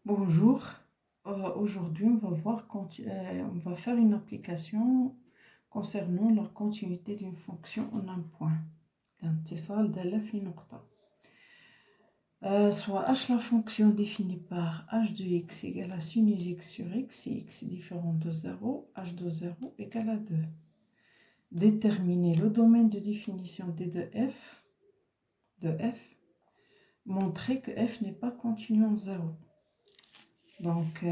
Bonjour. Aujourd'hui, on va faire une application concernant la continuité d'une fonction en un point. d'inتصال دالة في نقطة. Soit h la fonction définie par h de x égale à sinus x sur x, si x est différent de 0, h de 0 égale à 2. Déterminer le domaine de définition d de f, montrer que f n'est pas continu en 0. Donc,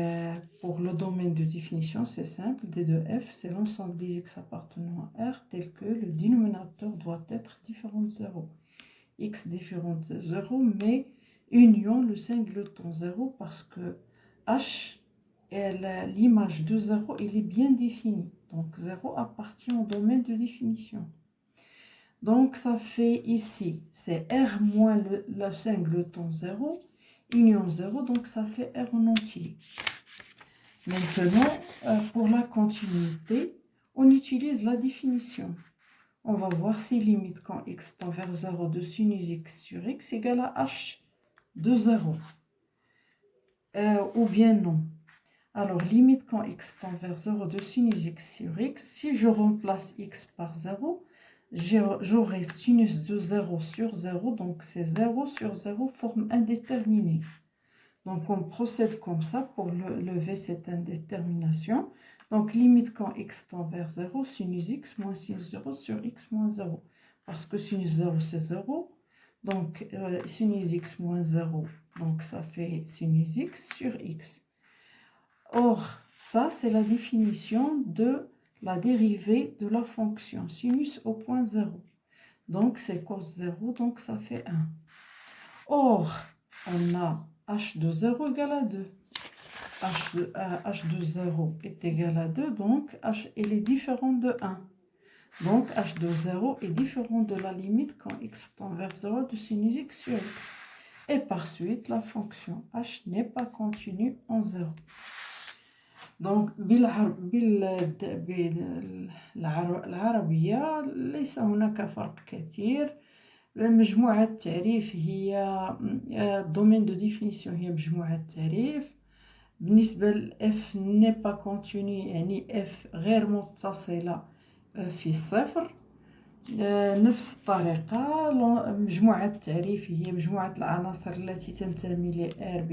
pour le domaine de définition, c'est simple. D de f, c'est l'ensemble des x appartenant à R tel que le dénominateur doit être différent de 0. X différent de 0, mais union le singleton 0 parce que h, l'image de 0, il est bien définie. Donc, 0 appartient au domaine de définition. Donc, ça fait ici, c'est R moins le singleton 0. Union 0, donc ça fait R en entier. Maintenant, pour la continuité, on utilise la définition. On va voir si limite quand x tend vers 0 de sinus x sur x égale à h de 0. Ou bien non. Alors, limite quand x tend vers 0 de sinus x sur x, si je remplace x par 0, j'aurai sinus de 0 sur 0, donc c'est 0 sur 0 forme indéterminée. Donc, on procède comme ça pour lever cette indétermination. Donc, limite quand x tend vers 0, sinus x moins sinus 0 sur x moins 0. Parce que sinus 0, c'est 0. Donc, sinus x moins 0, donc ça fait sinus x sur x. Or, ça, c'est la définition de la dérivée de la fonction sinus au point 0. Donc, c'est cos 0, donc ça fait 1. Or, on a h de 0 égale à 2. h de 0 est égal à 2, donc h il est différent de 1. Donc, h de 0 est différent de la limite quand x tend vers 0 de sinus x sur x. Et par suite, la fonction h n'est pas continue en 0. Donc, بالعربية ليس هناك فرق كثير. مجموعة التعريف هي الدومين دو ديفينيسيون هي مجموعة التعريف. بالنسبة ل f n'est pas continu يعني f غير متصلة في الصفر. نفس الطريقة مجموعة التعريف هي مجموعة العناصر التي تنتمي ل R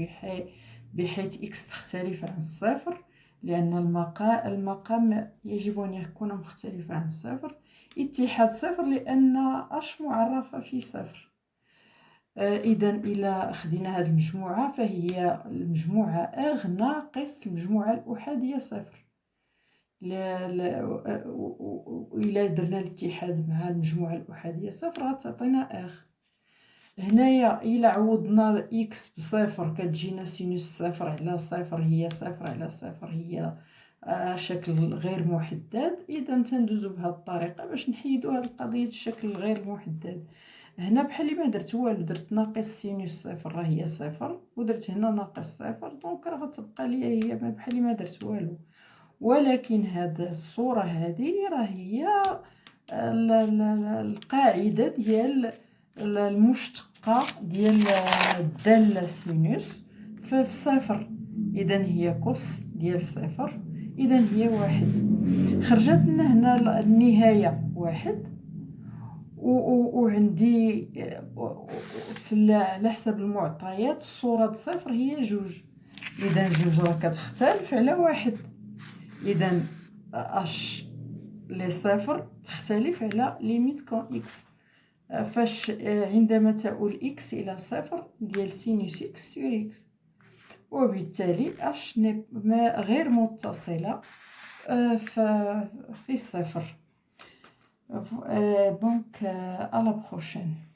بحيث x تختلف عن الصفر، لأن المقام يجب أن يكون مختلفا عن الصفر. اتحاد صفر لأن h معرفة في صفر. إذا إلى أخذنا هذه المجموعة فهي المجموعة R ناقص المجموعة الأحادية صفر. وإلى درنا الاتحاد مع المجموعة الأحادية صفر غتعطينا R. هنايا إلى عوضنا x بصفر كتجينا سينوس صفر على صفر هي صفر على صفر هي شكل غير محدد. إذا تندوزو بهذه الطريقة باش نحيدو هذه القضية الشكل الغير محدد. هنا بحال اللي ما درت والو، درت ناقص سينوس صفر راه هي صفر، ودرت هنا ناقص صفر، دونك راه غتبقى ليا هي بحال اللي ما درت والو. ولكن هاد الصورة هذه راه هي القاعدة ديال المشتقة ديال الدالة سينوس في صفر. إذا هي كوس ديال صفر، إذا هي واحد. خرجت لنا هنا النهاية واحد، وعندي على حسب المعطيات الصورة صفر هي جوج. إذا جوج راه كتختلف على واحد. إذا اش لي صفر تختلف على ليميت كون اكس. فاش عندما تؤول اكس الى صفر ديال سينوس اكس سور اكس، وبالتالي اش غير متصلة في الصفر. دونك à la prochaine.